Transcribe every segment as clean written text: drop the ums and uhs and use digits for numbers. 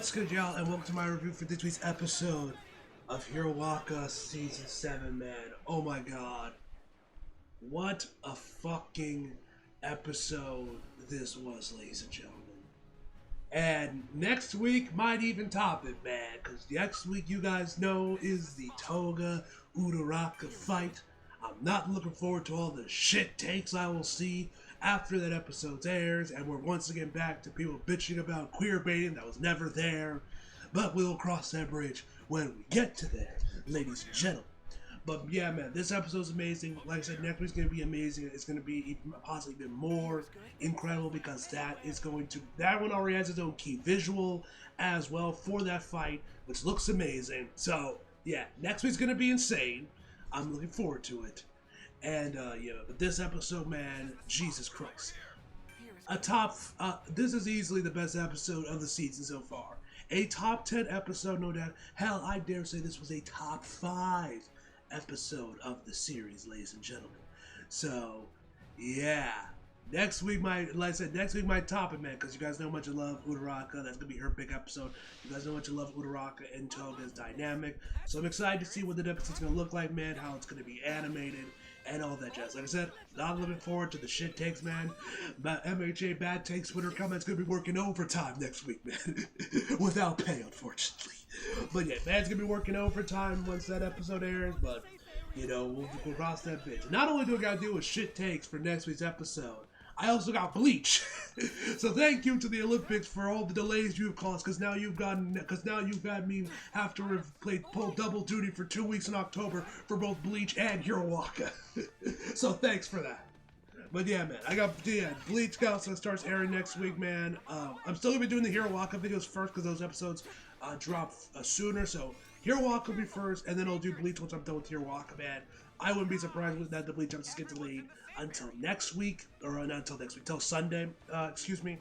What's good, y'all, and welcome to my review for this week's episode of Hiroaka Season 7, man. Oh my god. What a fucking episode this was, ladies and gentlemen. And next week might even top it, man, because next week, you guys know, is the Toga Uraraka fight. I'm not looking forward to all the shit takes I will see after that episode airs, and we're once again back to people bitching about queer baiting that was never there, but we'll cross that bridge when we get to there, ladies and gentlemen. But yeah, man, this episode's amazing. Like I said, next week's gonna be amazing. It's gonna be even, possibly even more incredible because that one already has its own key visual as well for that fight, which looks amazing. So yeah, next week's gonna be insane. I'm looking forward to it. And yeah, but this episode, man, Jesus Christ. This is easily the best episode of the season so far. A top 10 episode, no doubt. Hell, I dare say this was a top 5 episode of the series, ladies and gentlemen. So, yeah. Next week, like I said, next week might top it, man, because you guys know how much I love Uraraka. That's going to be her big episode. You guys know how much I love Uraraka and Toga's dynamic. So I'm excited to see what the episode's going to look like, man, how it's going to be animated, and all that jazz. Like I said, not looking forward to the shit takes, man. But MHA Bad Takes Twitter comments going to be working overtime next week, man. Without pay, unfortunately. But yeah, man's going to be working overtime once that episode airs, but, you know, we'll cross that bitch. Not only do I got to deal with shit takes for next week's episode, I also got Bleach. So thank you to the Olympics for all the delays you've caused, because now you've got me have to have pull double duty for 2 weeks in October for both Bleach and Hiroaka. So thanks for that. But yeah, man, Bleach also starts airing next week, man. I'm still gonna be doing the Hiroaka videos first because those episodes drop sooner. So Hiroaka will be first, and then I'll do Bleach once I'm done with Hiroaka, man. I wouldn't be surprised with that the Bleach episodes get delayed until next week, or not until next week, till Sunday, excuse me.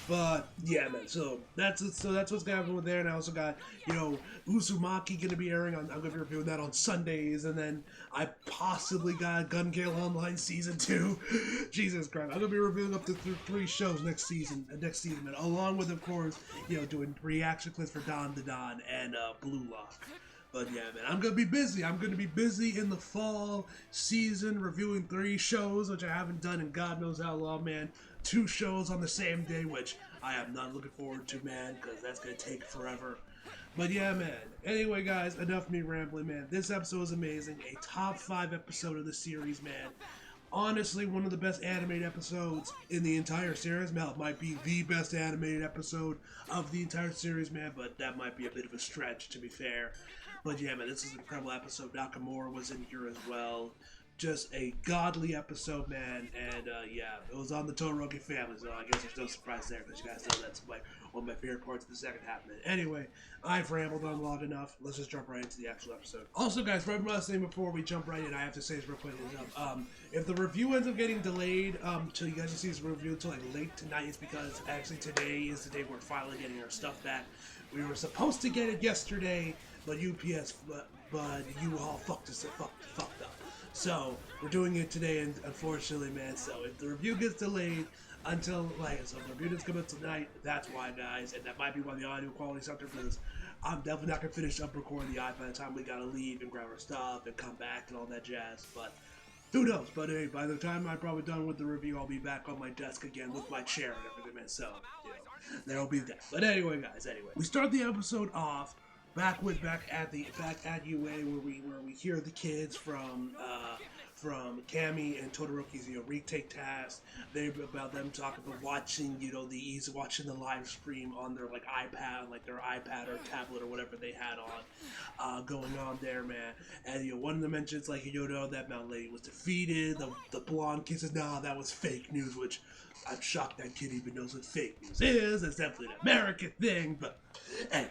But yeah, man. So that's what's gonna happen with there. And I also got, you know, Uzumaki gonna be airing on. I'm gonna be reviewing that on Sundays, and then I possibly got Gun Gale Online Season 2. Jesus Christ, I'm gonna be reviewing up to 3 shows next season, man. Along with, of course, you know, doing reaction clips for Don the Don and Blue Lock. But yeah, man, I'm gonna be busy. I'm gonna be busy in the fall season reviewing 3 shows, which I haven't done in God knows how long, man. 2 shows on the same day, which I am not looking forward to, man, because that's gonna take forever. But yeah, man. Anyway, guys, enough me rambling, man. This episode was amazing. A top 5 episode of the series, man. Honestly, one of the best animated episodes in the entire series. Now, it might be the best animated episode of the entire series, man, but that might be a bit of a stretch, to be fair. But yeah, man, this is an incredible episode. Nakamura was in here as well. Just a godly episode, man. And yeah, it was on the Todoroki family, so I guess there's no surprise there, because you guys know that's like one of my favorite parts of the second half, man. Anyway, I've rambled on long enough. Let's just jump right into the actual episode. Also, guys, remember what I was saying before we jump right in, I have to say this real quick. If the review ends up getting delayed till you guys can see this review until like late tonight, it's because actually today is the day we're finally getting our stuff back. We were supposed to get it yesterday, but UPS, but you all fucked up. So we're doing it today, and unfortunately, man. So if the review gets delayed until if the review doesn't come out tonight, that's why, guys, and that might be why the audio quality sucked, because I'm definitely not gonna finish up recording the by the time we gotta leave and grab our stuff and come back and all that jazz. But who knows? But hey, by the time I'm probably done with the review, I'll be back on my desk again with my chair and everything, man. So you know, there'll be that. But anyway, guys. We start the episode off back at UA where we hear the kids from Cammy and Todoroki's retake task. They about them talking about watching watching the live stream on their iPad, their iPad or tablet or whatever they had on going on there, man. And one of them mentions that Mountain Lady was defeated. The blonde kid says, "Nah, that was fake news," which I'm shocked that kid even knows what fake news is. It's definitely an American thing, but hey.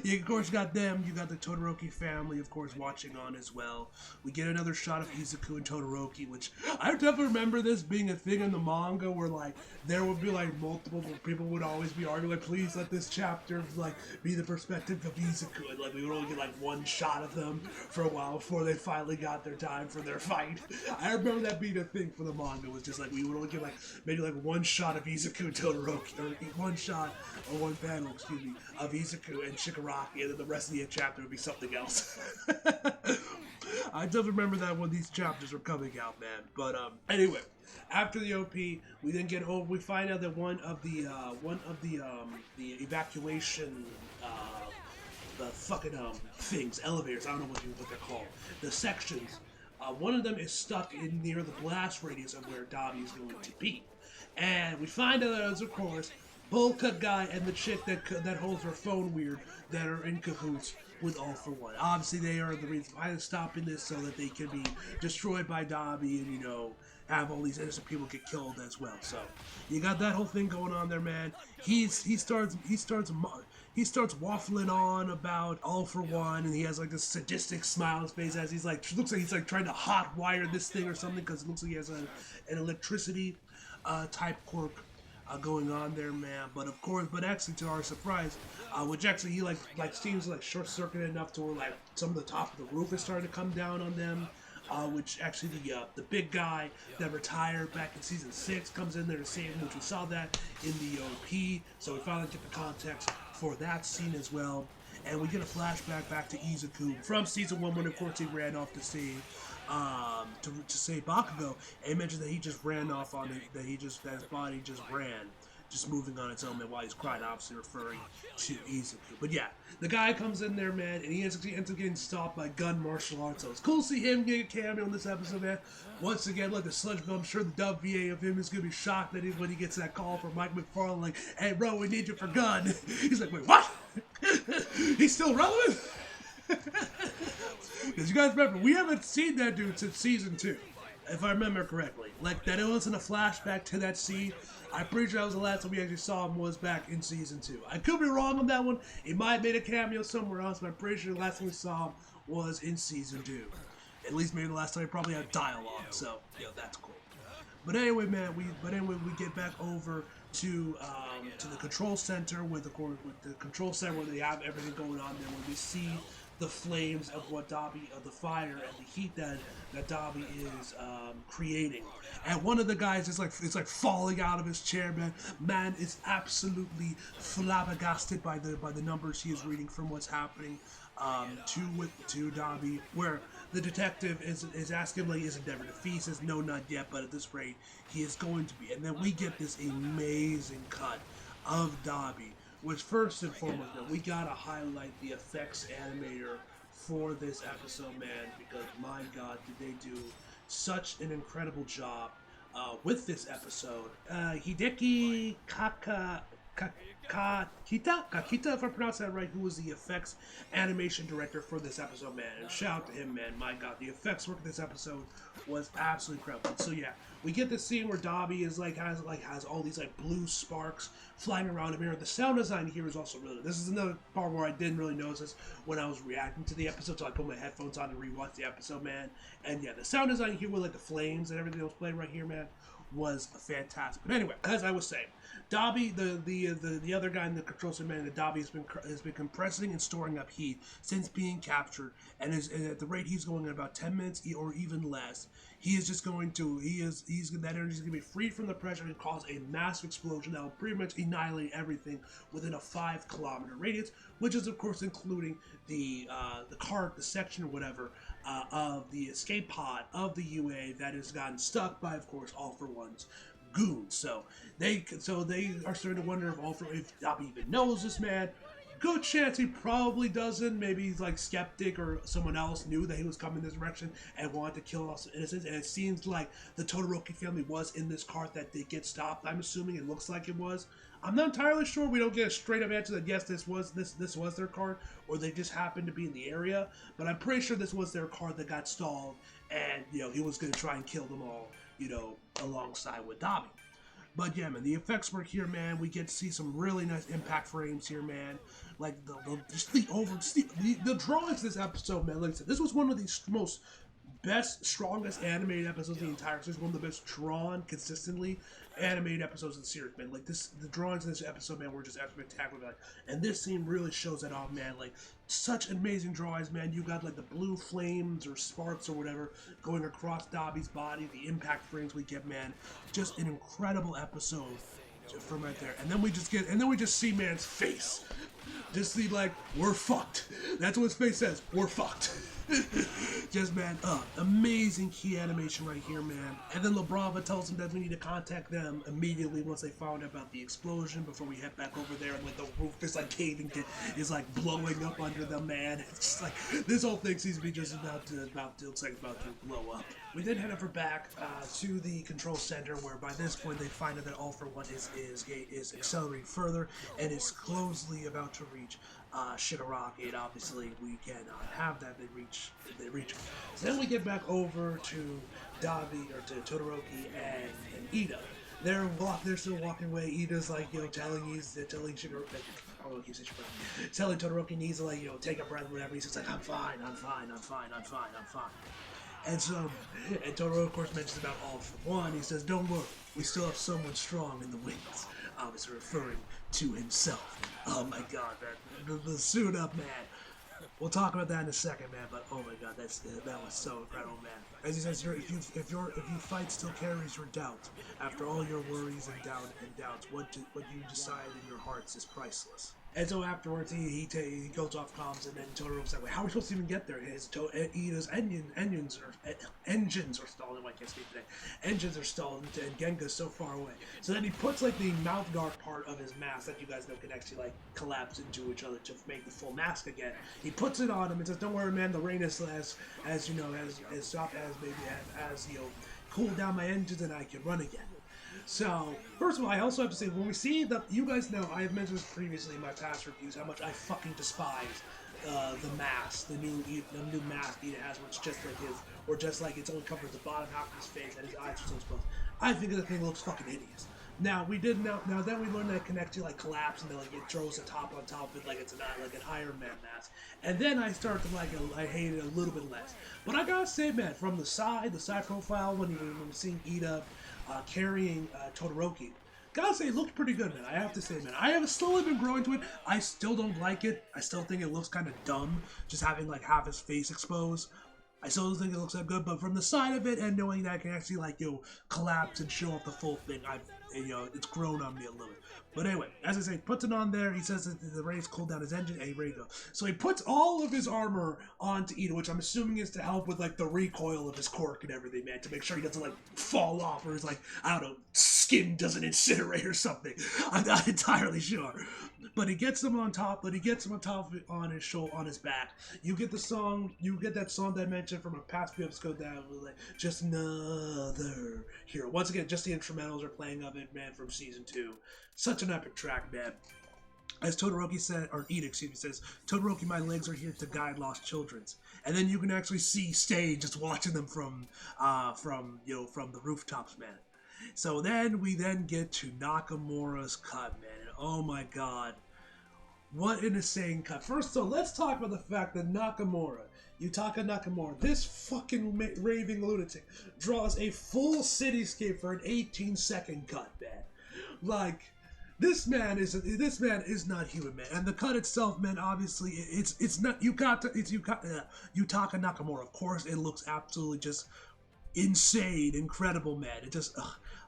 You of course got them. You got the Todoroki family, of course, watching on as well. We get another shot of Izuku and Todoroki, which I definitely remember this being a thing in the manga where like there would be like multiple people would always be arguing like, please let this chapter like be the perspective of Izuku, and like we would only get like one shot of them for a while before they finally got their time for their fight. I remember that being a thing for the manga, was just like we would only get like maybe like one shot of Izuku and Todoroki, or one shot or one panel, excuse me, of Izuku and Shigaraki, and then the rest of the chapter would be something else. I just remember that when these chapters were coming out, man. But anyway, after the OP, we then get over. We find out that one of the evacuation the fucking things, elevators. I don't know what they're called. The sections. One of them is stuck in near the blast radius of where Dabi is going to be, and we find out that, of course, Bowl Cut Guy and the chick that holds her phone weird that are in cahoots with All For One. Obviously, they are the reason why they're stopping this, so that they can be destroyed by Dabi and, you know, have all these innocent people get killed as well. So you got that whole thing going on there, man. He starts waffling on about All For One, and he has like this sadistic smile on his face as he's like, looks like he's like trying to hot wire this thing or something, because it looks like he has an electricity type quirk going on there, man. But of course, actually to our surprise, which actually he like seems like short circuited enough to where like some of the top of the roof is starting to come down on them. Which actually the big guy that retired back in season 6 comes in there to save him, which we saw that in the OP. So we finally get the context for that scene as well. And we get a flashback back to Izuku from season 1, when of course he ran off to save Bakugo, and he mentioned that he just ran off on it, that his body just ran, just moving on its own, man, while he's crying, obviously referring to Izuku. But yeah, the guy comes in there, man, and he ends up getting stopped by gun martial arts. So it's cool to see him get a cameo in this episode, man. Once again, like the Sludge, I'm sure the dub VA of him is going to be shocked that when he gets that call from Mike McFarlane, like, hey bro, we need you for gun. He's like, wait, what? He's still relevant? Because you guys remember, we haven't seen that dude since season 2, if I remember correctly. Like, that it wasn't a flashback to that scene. I'm pretty sure that was the last time we actually saw him was back in season 2. I could be wrong on that one. He might have made a cameo somewhere else, but I'm pretty sure the last time we saw him was in season 2. At least maybe the last time he probably had dialogue, so, yeah, that's cool. But anyway, man, we get back over to the control center with the control center where they have everything going on there, where we see the flames of what Dabi, of the fire and the heat that Dabi is creating. And one of the guys is like, it's like falling out of his chair, man. Man is absolutely flabbergasted by the numbers he is reading from what's happening to Dabi, where the detective is asking him, like, is Endeavor defeat? He says, no, not yet, but at this rate, he is going to be. And then we get this amazing cut of Dabi, which first and foremost, we gotta highlight the effects animator for this episode, man, because my god, did they do such an incredible job with this episode. Hideki Kakita, if I pronounce that right, who was the effects animation director for this episode, man. And shout out to him, man. My god, the effects work of this episode was absolutely incredible. So yeah, we get this scene where Dabi is has all these like blue sparks flying around him here. The sound design here is also really. This is another part where I didn't really notice this when I was reacting to the episode, so I put my headphones on and rewatched the episode, man. And yeah, the sound design here with like the flames and everything that was playing right here, man, was fantastic. But anyway, as I was saying, Dabi, the other guy in the control center, man, that Dabi has been compressing and storing up heat since being captured, and at the rate he's going in about 10 minutes or even less, that energy is going to be freed from the pressure and cause a massive explosion that will pretty much annihilate everything within a 5-kilometer radius, which is of course including the section or whatever of the escape pod of the UA that has gotten stuck by, of course, All For One's goons. So they are starting to wonder if Dabi even knows this man. Good chance he probably doesn't. Maybe he's like skeptic, or someone else knew that he was coming this direction and wanted to kill us innocents. And it seems like the Todoroki family was in this cart that did get stopped. I'm assuming it looks like it was. I'm not entirely sure. We don't get a straight up answer that yes, this was their car, or they just happened to be in the area. But I'm pretty sure this was their car that got stalled, and he was going to try and kill them all, alongside with Dabi. But yeah, man, the effects work here, man. We get to see some really nice impact frames here, man. Like the drawings this episode, man. Like I said, this was one of the most best, strongest animated episodes of the entire series. One of the best drawn, consistently animated episodes of the series, man. Like this, the drawings in this episode, man, were just spectacular. Like, and this scene really shows that off, man. Like such amazing drawings, man. You got like the blue flames or sparks or whatever going across Dobby's body. The impact frames we get, man. Just an incredible episode from right there. And then we just see man's face. Just see like, we're fucked. That's what his face says. We're fucked. Just, man, amazing key animation right here, man. And then LaBrava tells him that we need to contact them immediately once they found out about the explosion before we head back over there. And like the roof is like caving, is like blowing up under them, man. It's just like this whole thing seems to be just about to blow up. We then head over back to the control center, where by this point they find out that All For One is accelerating further and is closely about to reach Shigaraki, and obviously we cannot have that. They reach him. So then we get back over to Dabi, or to Todoroki and Ida. They're still walking away. Ida's like, telling Shigaraki, telling Todoroki needs to like, take a breath or whatever. He's just like, I'm fine. And Todoroki, of course, mentions about All For One. He says, don't worry, we still have someone strong in the wings. Obviously referring to himself. Oh my god, the suit up, man. We'll talk about that in a second, man. But oh my god, that was so incredible, man. As he says here, if you fight still carries your doubt, after all your worries and doubts, what you decide in your hearts is priceless. And so afterwards, he goes off comms, and then Todoroki's like, wait, how are we supposed to even get there? Ida's engines are stalled. I can't speak today. Engines are stalled, and Genga's so far away. So then he puts like the mouth guard part of his mask that you guys know can actually like collapse into each other to make the full mask again. He puts it on him and says, "Don't worry, man. The rain has stopped, cooled down my engines, and I can run again." So, first of all, I also have to say, when we see you guys know, I have mentioned this previously in my past reviews, how much I fucking despise the mask, the new mask Ida has, where it's just like it only covers the bottom half of his face and his eyes are so exposed. I think the thing looks fucking hideous. Now we learned that it can actually like collapse, and then like it throws the top on top of it like it's like an Iron Man mask. And then I started to I hate it a little bit less. But I gotta say, man, from the side profile when we're seeing Ida carrying Todoroki, gotta say, it looked pretty good, man. I have to say, man, I have slowly been growing to it. I still don't like it. I still think it looks kind of dumb, just having like half his face exposed. I still don't think it looks that good, but from the side of it and knowing that I can actually collapse and show off the full thing, it's grown on me a little bit. But anyway, as I say, puts it on there. He says that the rays cooled down his engine, and he's ready to go. So he puts all of his armor onto Ida, which I'm assuming is to help with like the recoil of his cork and everything, man, to make sure he doesn't like fall off, or his I don't know, skin doesn't incinerate or something. I'm not entirely sure. But he gets him on top. On his shoulder, on his back. You get that song that I mentioned from a past few episodes that was like just another hero. Once again, just the instrumentals are playing of it, man, from season 2. Such an epic track, man. As Todoroki said, or Ida, says, Todoroki, my legs are here to guide lost children's. And then you can actually see Stage just watching them from the rooftops, man. So then we get to Nakamura's cut, man. And oh my god, what an insane cut. First, so let's talk about the fact that Yutaka Nakamura, this fucking raving lunatic, draws a full cityscape for an 18-second cut, man. Like, this man is not human, man. And the cut itself, man, obviously it's not Yutaka Nakamura. Of course, it looks absolutely just insane, incredible, man. It just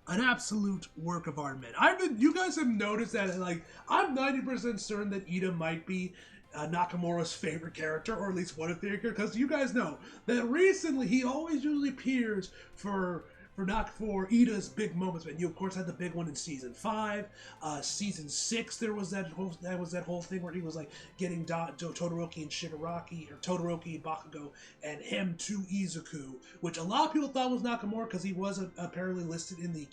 an absolute work of art, man. You guys have noticed that, like, I'm 90% certain that Ida might be Nakamura's favorite character, or at least one of their characters, because you guys know that recently he always usually appears for Ida's big moments, man. You of course had the big one in season 5, season 6. There was that whole thing where he was like getting Todoroki and Shigaraki, or Todoroki and Bakugo, and him to Izuku, which a lot of people thought was Nakamura because he was apparently listed in the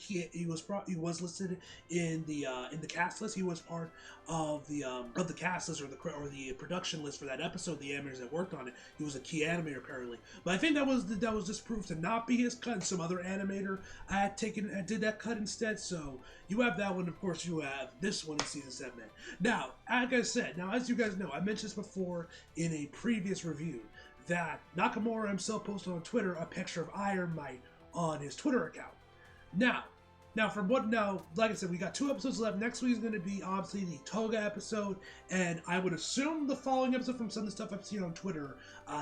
listed in the cast list. He was part of the cast list or the production list for that episode. The animators that worked on it. He was a key animator apparently, but I think that was just proved to not be his cut. And some other animator did that cut instead. So you have that one. Of course, you have this one in season 7. Now, like I said, as you guys know, I mentioned this before in a previous review, that Nakamura himself posted on Twitter a picture of Iron Mite on his Twitter account. Now, like I said, we got 2 episodes left. Next week is going to be obviously the Toga episode, and I would assume the following episode, from some of the stuff I've seen on Twitter,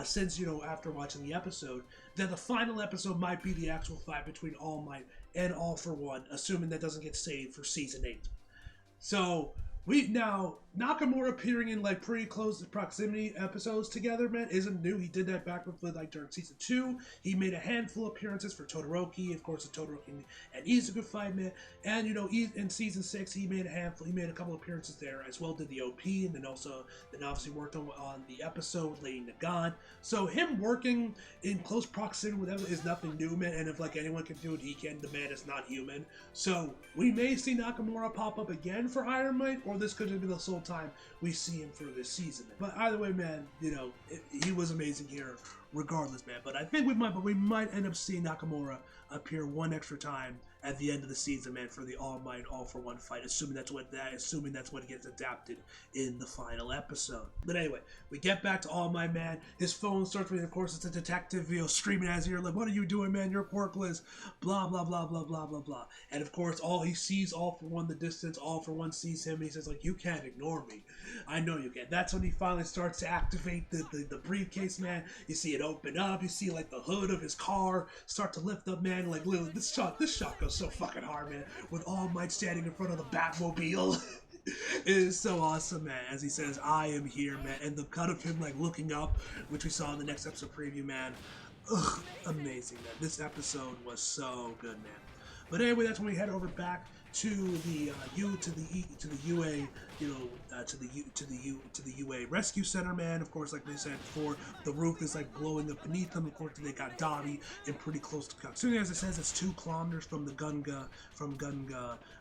since, after watching the episode, that the final episode might be the actual fight between All Might and All For One, assuming that doesn't get saved for Season 8. So, Nakamura appearing in like pretty close proximity episodes together, man, isn't new. He did that back with like during Season 2. He made a handful of appearances for Todoroki, of course, the Todoroki and Izuku fight, man. And in Season 6, he made a couple of appearances there as well. Did the OP, and then obviously worked on the episode Lady Nagan. So him working in close proximity with them is nothing new, man. And if like anyone can do it, he can. The man is not human. So we may see Nakamura pop up again for Iron Mite, or this could be the sole time we see him for this season. But either way, man, he was amazing here regardless, man. But I think we might end up seeing Nakamura appear one extra time at the end of the season, man, for the All Might All For One fight, assuming that's what gets adapted in the final episode. But anyway, we get back to All Might, man. His phone starts ringing. Of course, it's a detective, screaming at his ear like, "What are you doing, man? You're quirkless." Blah blah blah blah blah blah blah. And of course, he sees All For One in the distance. All For One sees him, and he says like, "You can't ignore me. I know you can." That's when he finally starts to activate the briefcase, man. You see it open up. You see like the hood of his car start to lift up, man. Like, literally, this shot goes so fucking hard, man. With All Might standing in front of the Batmobile. It is so awesome, man, as he says, "I am here," man. And the cut of him like looking up, which we saw in the next episode preview, man. Ugh, amazing, man. This episode was so good, man. But anyway, that's when we head over back to the UA rescue center, man. Of course, like they said before, the roof is like blowing up beneath them. Of course, they got Dobby in pretty close to Katsune. As it says, it's 2 kilometers from the Gunga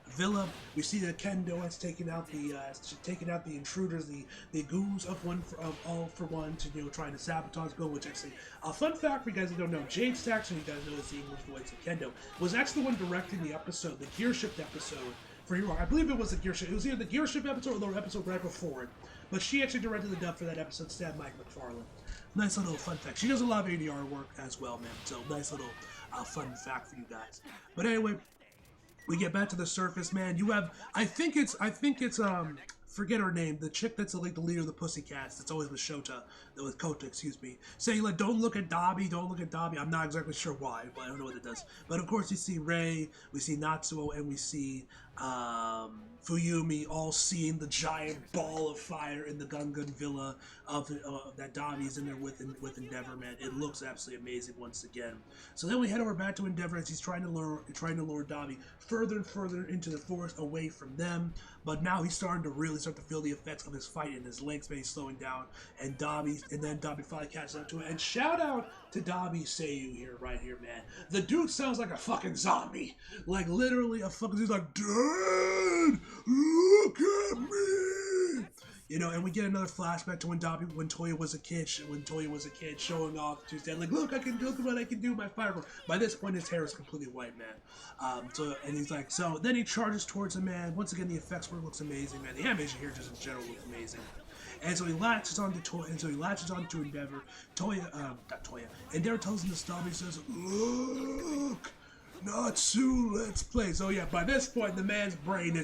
Villa. We see that Kendo has taken out the intruders, the goons of All For One, to trying to sabotage Bill. Which actually, a fun fact for you guys who don't know, Jade Saxon, you guys know is the English voice of Kendo, was actually the one directing the episode, the Gear Shift episode for Hero. I believe it was the Gear Shift. It was either the Gear Shift episode or the episode right before it. But she actually directed the dub for that episode instead of Mike McFarlane. Nice little fun fact. She does a lot of ADR work as well, man. So nice little fun fact for you guys. But anyway, we get back to the surface, man. You have, I think it's forget her name, the chick that's like the leader of the Pussycats, that's always with Kota, saying like, "Don't look at Dobby, don't look at Dobby." I'm not exactly sure why, but I don't know what it does. But of course, you see Rei, we see Natsuo, and we see Fuyumi all seeing the giant ball of fire in the Gungan Villa that Dobby's in there with Endeavor, man. It looks absolutely amazing once again. So then we head over back to Endeavor as he's trying to lure Dobby further and further into the forest away from them. But now he's starting to feel the effects of his fight, and his legs may be slowing down. And then Dobby finally catches up to it. And shout out to Dobby Seiyu right here, man. The dude sounds like a fucking zombie. Like literally a fucking, he's like, "Dad, look at me." And we get another flashback to when Toya was a kid, showing off to his dad, like, "Look, look what I can do, my fireball." By this point, his hair is completely white, man. And he's like, so then he charges towards him, man. Once again, the effects work looks amazing, man. The animation here just in general looks amazing. And so he latches onto Endeavor. Endeavor tells him to stop. He says, "Look, Natsu, let's play." So yeah, by this point, the man's brain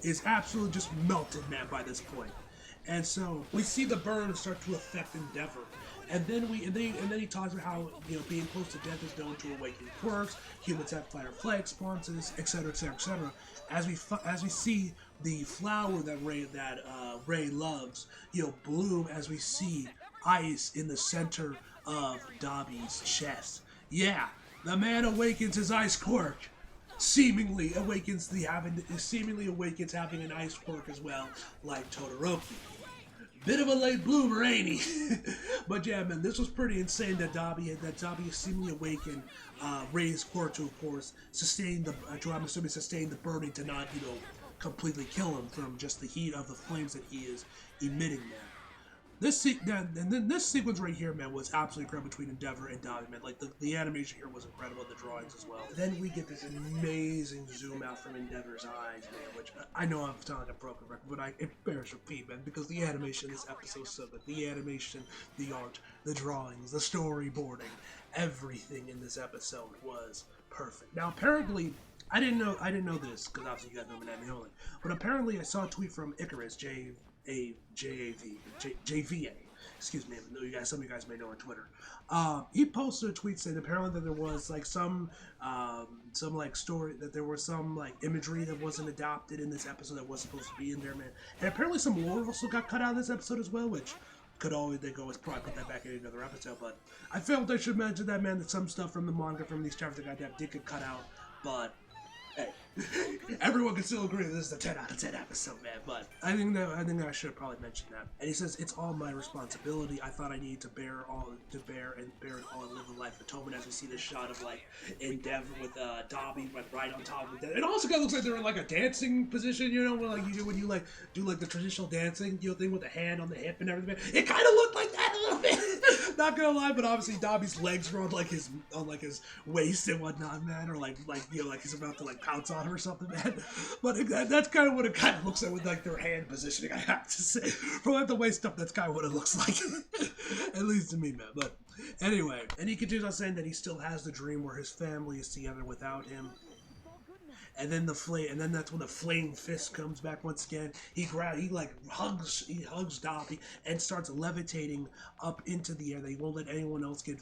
is absolutely just melted, man, by this point. And so we see the burn start to affect Endeavor. And then he talks about how being close to death is known to awaken quirks. Humans have fight or flight responses, etc., etc., etc. As we see the flower that Rei loves, bloom as we see ice in the center of Dobby's chest. Yeah, the man awakens his ice quirk. Seemingly awakens having an ice quirk as well, like Todoroki. Bit of a late bloomer, ain't he? But yeah, man, this was pretty insane that Dobby seemingly awakened Rei's quirk to, of course, sustain the burning to not, completely kill him from just the heat of the flames that he is emitting, man. And then this sequence right here, man, was absolutely incredible between Endeavor and Dobby, man. Like the animation here was incredible, the drawings as well. Then we get this amazing zoom out from Endeavor's eyes, man. Which I know I'm sounding like a broken record, but it bears repeat, man, because the animation in this episode is so good. The animation, the art, the drawings, the storyboarding, everything in this episode was perfect. Now, apparently, I didn't know this because obviously you guys know me only, but apparently I saw a tweet from Icarus JVA. Excuse me, some of you guys may know on Twitter. He posted a tweet saying apparently that there was like some like story, that there was some like imagery that wasn't adopted in this episode that was supposed to be in there, man. And apparently some lore also got cut out of this episode as well, which they could always probably put that back in another episode. But I felt I should mention that, man, that some stuff from the manga, from these chapters that got did get cut out, but hey, everyone can still agree that this is a 10 out of 10 episode, man. But I think that I should have probably mentioned that. And he says, "It's all my responsibility. I thought I needed to bear it all and live a life of atonement." As we see this shot of like Endeavor with Dobby like right on top of it. It also kind of looks like they're in like a dancing position, you know, where like you do when you like do like the traditional dancing, you know, thing with the hand on the hip and everything. It kind of looked like that a little bit. Not gonna lie, but obviously Dobby's legs were on like his waist and whatnot, man, or like you know, like he's about to like pounce on her or something, man. But that's kind of what it kind of looks like with like their hand positioning, I have to say. From like the waist up, that's kind of what it looks like. At least to me, man. But anyway, and he continues on saying that he still has the dream where his family is together without him. And then that's when the flame fist comes back once again. He hugs Dobby and starts levitating up into the air. They won't let anyone else get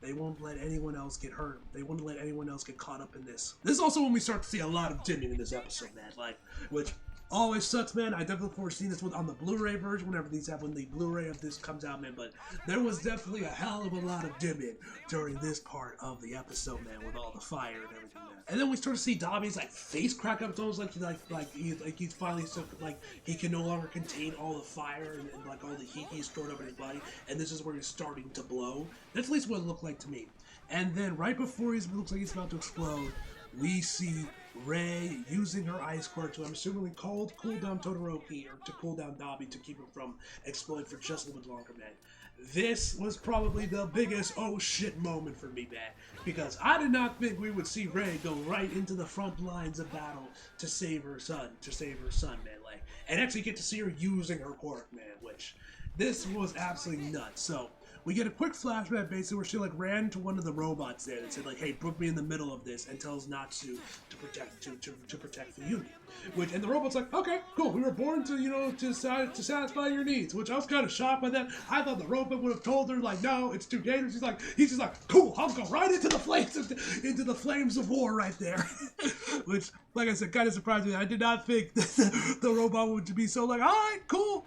They won't let anyone else get hurt. They won't let anyone else get caught up in this. This is also when we start to see a lot of dimming in this episode, man. Like, which always sucks, man. I definitely look forward to seeing this one on the Blu-ray version when the Blu-ray of this comes out, man. But there was definitely a hell of a lot of dimming during this part of the episode, man, with all the fire and everything, man. And then we start to see Dobby's like face crack up. It's almost like he's finally like he can no longer contain all the fire and like all the heat he's stored up in his body. And this is where he's starting to blow. That's at least what it looked like to me. And then right before he looks like he's about to explode, we see Rei using her ice quirk to, I'm assuming, cool down Todoroki, or to cool down Dobby to keep him from exploding for just a little bit longer, man. This was probably the biggest oh shit moment for me, man, because I did not think we would see Rei go right into the front lines of battle to save her son, man, like, and actually get to see her using her quirk, man, which this was absolutely nuts. So we get a quick flashback, basically, where she like ran to one of the robots there and said like, "Hey, put me in the middle of this," and tells Natsu to protect Fuyumi. And the robot's like, "Okay, cool. We were born to satisfy your needs." Which I was kind of shocked by that. I thought the robot would have told her like, "No, it's too dangerous." He's just like, "Cool, I'll go right into the flames of war right there." Which, like I said, kind of surprised me. I did not think that the robot would be so like, "All right, cool."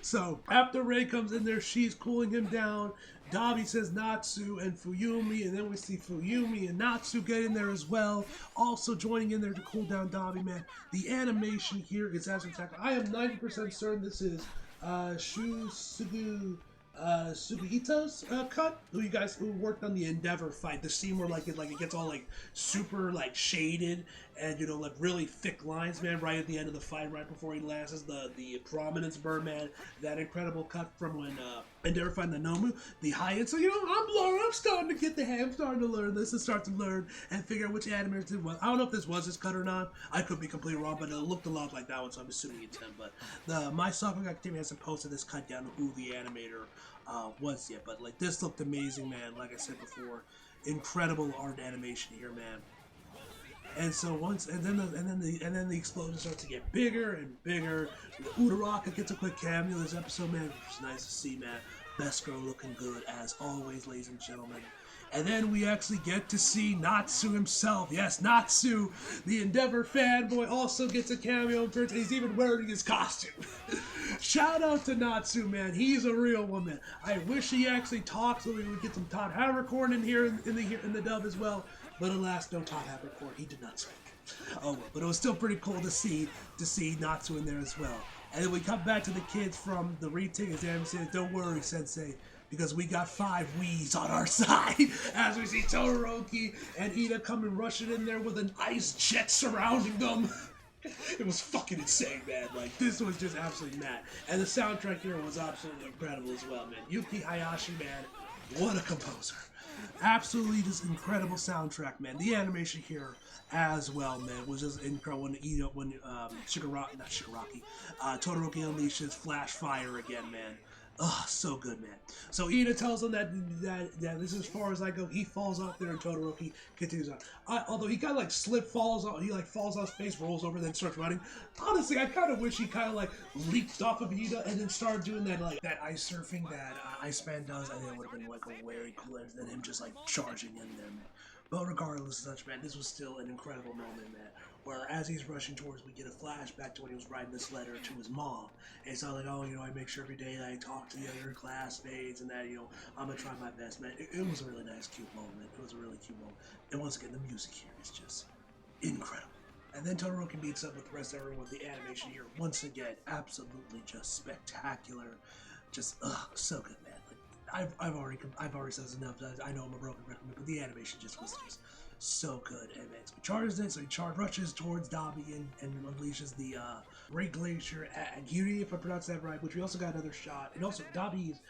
So, after Rei comes in there, she's cooling him down. Dobby says Natsu and Fuyumi, and then we see Fuyumi and Natsu get in there as well, also joining in there to cool down Dobby, man. The animation here is absolutely. I am 90% certain this is Sugihito's cut, who worked on the Endeavor fight, the scene where like it gets all like super like shaded and like really thick lines, man, right at the end of the fight, right before he lances the prominence burn, man. That incredible cut from when Endeavor fighting the Nomu, the high end. So I'm starting to get the hang. I'm starting to learn this and start to learn and figure out which animators it was. I don't know if this was his cut or not. I could be completely wrong, but it looked a lot like that one, so I'm assuming it's him. But My Soccer Academy hasn't posted this cut down to who the animator was yet, but like this looked amazing, man. Like I said before, incredible art animation here, man. And so then the explosion starts to get bigger and bigger. Todoroki gets a quick cameo this episode, man, which is nice to see, man. Best girl looking good as always, ladies and gentlemen. And then we actually get to see Natsu himself. Yes, Natsu, the Endeavor fanboy, also gets a cameo appearance, and he's even wearing his costume. Shout out to Natsu, man. He's a real one. I wish he actually talked so we would get some Todd Havercorn in here in the dub as well. But alas, no Todd Havercorn. He did not speak. Oh well, but it was still pretty cool to see Natsu in there as well. And then we come back to the kids from the retake, as Adam says, "Don't worry, Sensei, because we got 5 Wiis on our side," as we see Todoroki and Ida coming rushing in there with an ice jet surrounding them. It was fucking insane, man. Like, this was just absolutely mad. And the soundtrack here was absolutely incredible as well, man. Yuki Hayashi, man, what a composer. Absolutely just incredible soundtrack, man. The animation here as well, man, was just incredible when Todoroki unleashes Flash Fire again, man. Oh, so good, man. So Ina tells him that this is as far as I go. He falls off there, and Todoroki continues on. Although he kind of like falls off. He like falls off his face, rolls over, then starts running. Honestly, I kind of wish he kind of like leaped off of Ina and then started doing that that ice surfing that Iceman does. I think it would have been like a way cooler than him just like charging in there, man. But regardless of such, man, this was still an incredible moment, man. Where as he's rushing towards, we get a flashback to when he was writing this letter to his mom. And it's all like, oh, I make sure every day that I talk to the other classmates and that, I'm going to try my best, man. It was a really nice, cute moment. It was a really cute moment. And once again, the music here is just incredible. And then Todoroki meets up with the rest of everyone. The animation here, once again, absolutely just spectacular. Just, so good, man. I've already said this enough times. I know I'm a broken record, but the animation just was just so good. And man, so he charges it, so he rushes towards Dabi and unleashes the Great Glacier Agiri, if I pronounce that right, which we also got another shot. And also Dabi's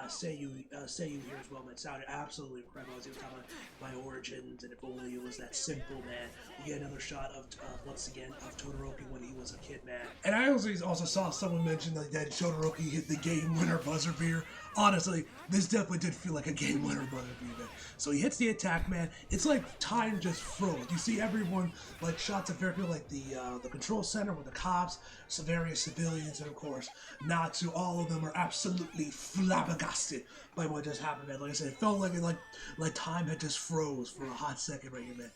Seiyu here as well, man, sounded absolutely incredible as he was talking about my origins, and if only it was that simple, man. We get another shot of once again of Todoroki when he was a kid, man. And I also saw someone mention that Todoroki hit the game winner buzzer beer. Honestly, this definitely did feel like a game winner buzzer beer, man. So he hits the attack, man. It's like time just froze. You see everyone, like shots of Fairfield, like the control center with the cops, some various civilians, and of course Natsu. All of them are absolutely flabbergasted by what just happened, man. Like I said, it felt like time had just froze for a hot second right here, man.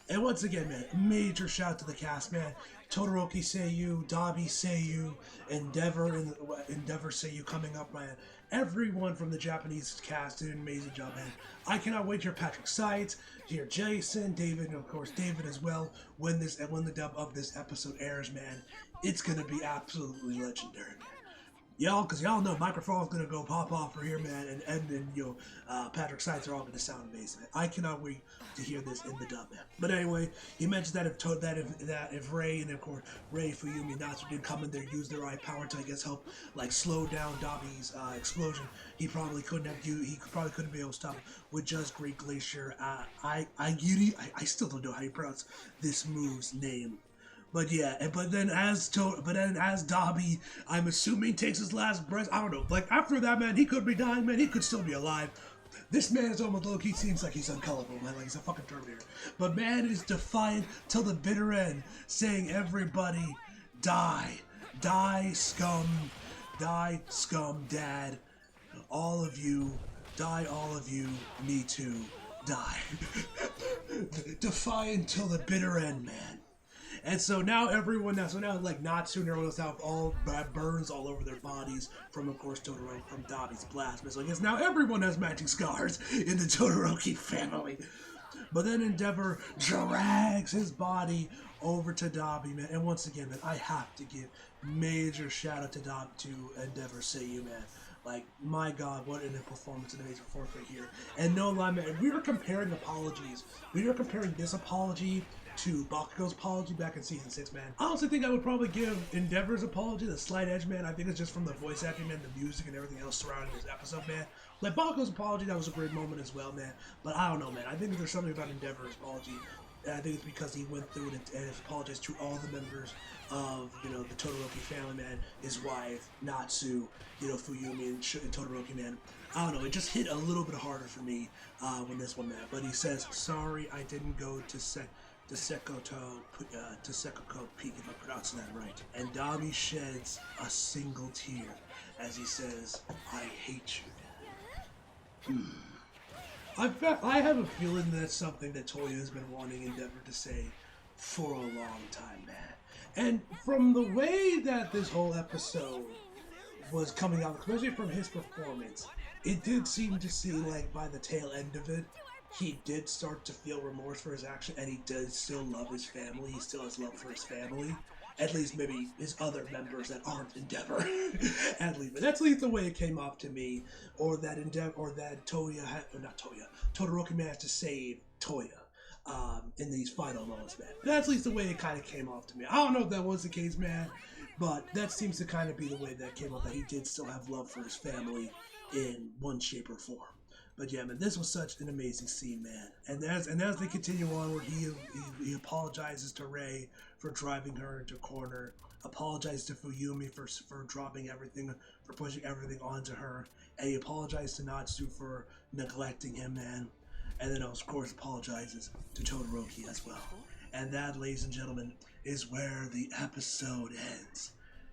And once again, man, major shout to the cast, man. Todoroki Seiyu, Dabi Seiyu, Endeavor Seiyu coming up, man. Everyone from the Japanese cast did an amazing job, man. I cannot wait to hear Patrick Seitz, to hear Jason, David, and of course David as well, when the dub of this episode airs, man. It's gonna be absolutely legendary, man. Because y'all know microphone's gonna go pop off for here, man, and Patrick Seitz are all gonna sound amazing, man. I cannot wait to hear this in the dub, man. But anyway, he mentioned that if Ray and of course Ray, Fuyumi, Natsu did come in there, use their eye power to, I guess, help like slow down Dabi's explosion, he probably couldn't be able to stop it with just Great Glacier. I still don't know how you pronounce this move's name. But yeah, but then as Dabi, I'm assuming, takes his last breath, I don't know, like after that, man, he could be dying, man, he could still be alive. This man is almost low-key seems like he's unkillable, man, like he's a fucking Terminator. But man is defiant till the bitter end, saying everybody, die, scum, dad, all of you, die, all of you, me too, die. Defiant till the bitter end, man. And so now like Natsu and everyone else have all burns all over their bodies from, of course, Todoroki, from Dabi's blast. So I guess now everyone has matching scars in the Todoroki family. But then Endeavor drags his body over to Dabi, man. And once again, man, I have to give major shout out to Endeavor Seiyu, man. Like, my God, what an amazing performance right here. And no lie, man, we were comparing apologies. We were comparing this apology to Bakugo's apology back in season 6, man. I honestly think I would probably give Endeavor's apology the slight edge, man. I think it's just from the voice acting, man, the music and everything else surrounding this episode, man. Like Bakugo's apology, that was a great moment as well, man. But I don't know, man. I think there's something about Endeavor's apology. And I think it's because he went through it and apologized to all the members of, the Todoroki family, man. His wife, Natsu, Fuyumi, and Todoroki, man. I don't know, it just hit a little bit harder for me when this one, man. But he says, sorry, I didn't go to Sekoko Peak, if I pronounce that right. And Dabi sheds a single tear as he says, I hate you, Dad. I have a feeling that's something that Toya has been wanting Endeavor to say for a long time, man. And from the way that this whole episode was coming out, especially from his performance, it did seem to see, like, by the tail end of it, he did start to feel remorse for his action, and he does still love his family. He still has love for his family. At least maybe his other members that aren't Endeavor. At least, but that's at least the way it came off to me. Or that Todoroki managed to save Toya. in these final moments, man. That's at least the way it kind of came off to me. I don't know if that was the case, man, but that seems to kind of be the way that came off, that he did still have love for his family in one shape or form. But yeah, man, this was such an amazing scene, man. And as they continue on, where he apologizes to Rei for driving her into a corner, apologizes to Fuyumi for dropping everything, for pushing everything onto her, and he apologized to Natsu for neglecting him, man. And then, of course, apologizes to Todoroki as well. And that, ladies and gentlemen, is where the episode ends.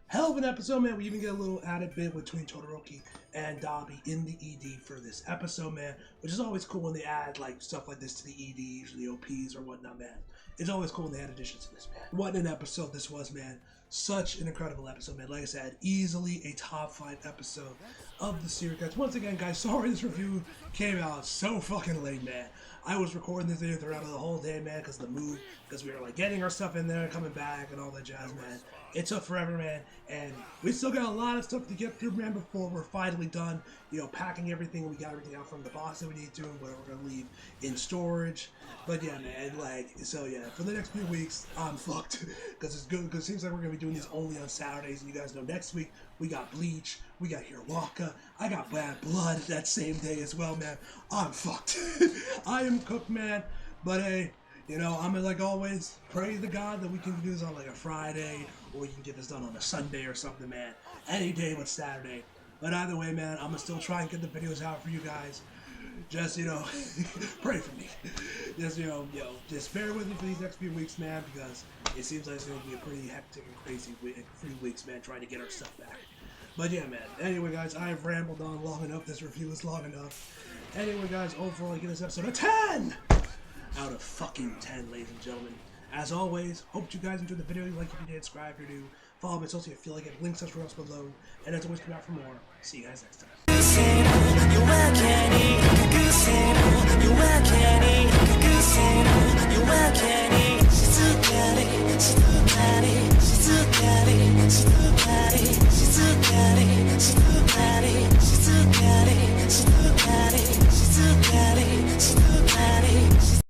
Hell of an episode, man. We even get a little added bit between Todoroki and Dabi in the ED for this episode, man. Which is always cool when they add like stuff like this to the EDs or the OPs or whatnot, man. It's always cool when they add additions to this, man. What an episode this was, man. Such an incredible episode, man. Like I said, easily a top 5 episode of the series, guys. Once again, guys, sorry this review came out so fucking late, man. I was recording this video throughout the whole day, man, because the move, because we were like getting our stuff in there, coming back, and all that jazz, man. It took forever, man, and we still got a lot of stuff to get through, man, before we're finally done, you know, packing everything. We got everything out from the box that we need to, and what we're gonna leave in storage. But yeah, man, like, so yeah, for the next few weeks, I'm fucked, because it's good, because it seems like we're gonna be doing these only on Saturdays, and you guys know next week we got Bleach, we got Hirawaka, I got Bad Blood that same day as well, man. I'm fucked. I am cooked, man, but hey, you know, I'm like always, pray to God that we can do this on like a Friday, or we can get this done on a Sunday or something, man. Any day but Saturday. But either way, man, I'm gonna still try and get the videos out for you guys. Just, you know, pray for me. Just, you know, just bear with me for these next few weeks, man, because it seems like it's gonna be a pretty hectic and crazy few weeks, man, trying to get our stuff back. But yeah, man. Anyway, guys, I've rambled on long enough. This review is long enough. Anyway, guys, overall, I give this episode a 10 out of fucking 10, ladies and gentlemen. As always, hope you guys enjoyed the video. Like if you did, subscribe if you're new. Follow me on social if you feel like it. Links everywhere else below. And as always, come out for more. See you guys next time.